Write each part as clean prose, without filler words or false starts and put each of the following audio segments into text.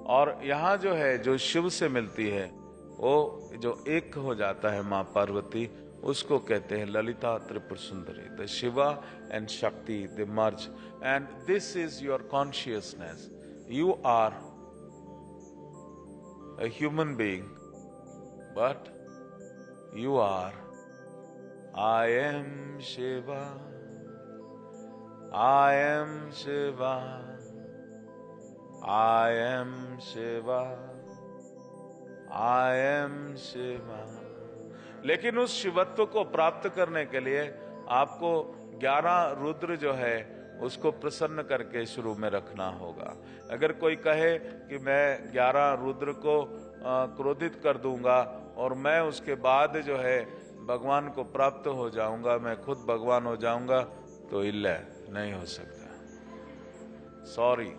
और यहाँ जो है, जो शिव से मिलती है, वो जो एक हो जाता है माँ पार्वती, उसको कहते हैं ललिता त्रिपुर सुंदरी। The Shiva and Shakti, they merge, and this is your consciousness. You are a human being, but you are I am Shiva, I am Shiva, I am Shiva, I am Shiva। लेकिन उस शिवत्व को प्राप्त करने के लिए आपको 11 रुद्र जो है उसको प्रसन्न करके शुरू में रखना होगा। अगर कोई कहे कि मैं 11 रुद्र को क्रोधित कर दूंगा और मैं उसके बाद जो है भगवान को प्राप्त हो जाऊंगा, मैं खुद भगवान हो जाऊंगा, तो इल्ले नहीं हो सकता। Sorry,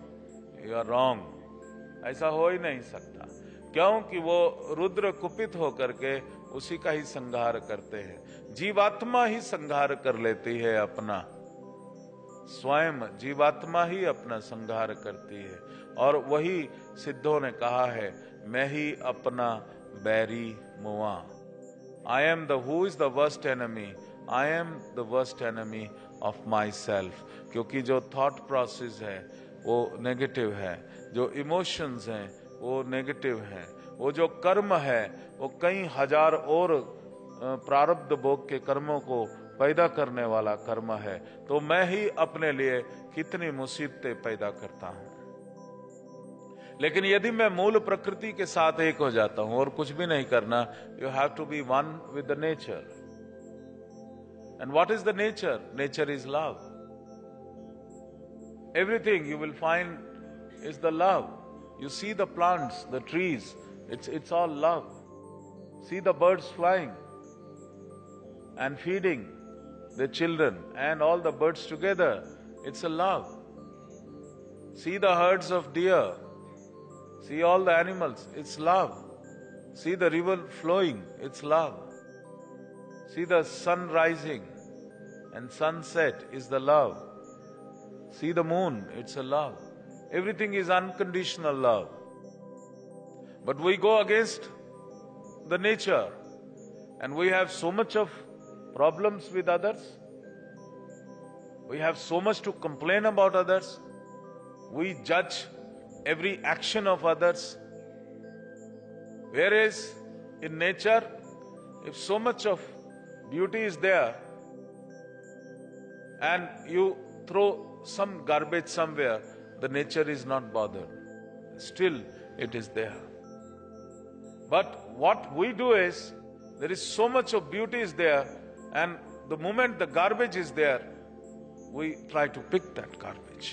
you are wrong. ऐसा हो ही नहीं सकता, क्योंकि वो रुद्र कुपित होकर के उसी का ही संहार करते हैं। जीवात्मा ही संहार कर लेती है अपना, स्वयं जीवात्मा ही अपना संहार करती है। और वही सिद्धों ने कहा है, मैं ही अपना बैरी मुआ। I am the who is the worst enemy, I am the worst enemy of my self. क्योंकि जो थॉट प्रोसेस है वो नेगेटिव है, जो इमोशंस हैं वो नेगेटिव हैं, वो जो कर्म है वो कई हजार और प्रारब्ध भोग के कर्मों को पैदा करने वाला कर्म है। तो मैं ही अपने लिए कितनी मुसीबतें पैदा करता हूं। लेकिन यदि मैं मूल प्रकृति के साथ एक हो जाता हूं और कुछ भी नहीं करना, you have to be one with the nature. And what is the nature? Nature is love. Everything you will find is the love. You see the plants, the trees, it's all love. See the birds flying and feeding their children and all the birds together. It's a love. See the herds of deer. See all the animals. It's love. See the river flowing. It's love. See the sun rising and sunset is the love. See the moon, it's a love. Everything is unconditional love. But we go against the nature and we have so much of problems with others. We have so much to complain about others. We judge every action of others. Whereas in nature, if so much of beauty is there and you throw some garbage somewhere, the nature is not bothered. Still, it is there. But what we do is, there is so much of beauty is there, and the moment the garbage is there, we try to pick that garbage.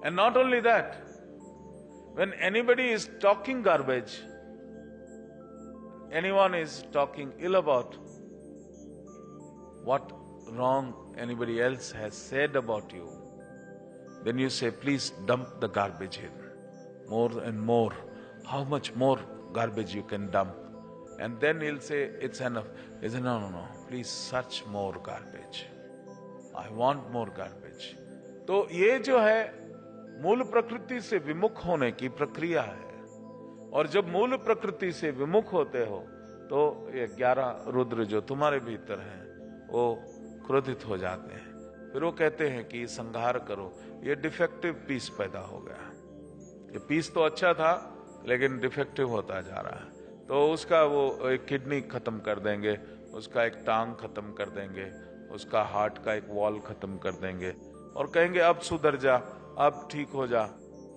And not only that, when anybody is talking garbage, anyone is talking ill about what wrong anybody else has said about you, then you say, please dump the garbage here. More and more. How much more garbage you can dump? And then he'll say, it's enough. He says, no. Please search more garbage. I want more garbage. तो ये जो है मूल प्रकृति से विमुख होने की प्रक्रिया है। और जब मूल प्रकृति से विमुख होते हो तो ये 11 रुद्र जो तुम्हारे भीतर हैं वो क्रोधित हो जाते हैं। फिर वो कहते हैं कि संहार करो। ये डिफेक्टिव पीस पैदा हो गया। ये पीस तो अच्छा था लेकिन डिफेक्टिव होता जा रहा है। तो उसका वो एक किडनी खत्म कर देंगे, उसका एक टांग खत्म कर देंगे, उसका हार्ट का एक वॉल खत्म कर देंगे और कहेंगे अब सुधर जा, अब ठीक हो जा,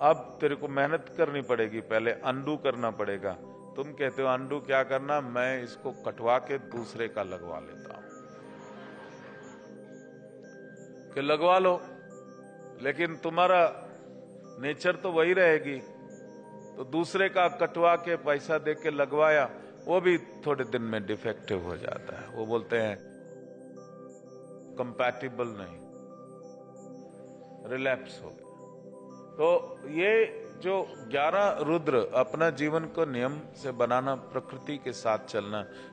अब तेरे को मेहनत करनी पड़ेगी, पहले अंडू करना पड़ेगा। तुम कहते हो अंडू क्या करना, मैं इसको कटवा के दूसरे का लगवा लेता हूं। कि लगवा लो, लेकिन तुम्हारा नेचर तो वही रहेगी। तो दूसरे का कटवा के पैसा दे के लगवाया, वो भी थोड़े दिन में डिफेक्टिव हो जाता है। वो बोलते हैं कंपैटिबल नहीं, रिलैप्स हो गया। तो ये जो 11 रुद्र अपना जीवन को नियम से बनाना, प्रकृति के साथ चलना,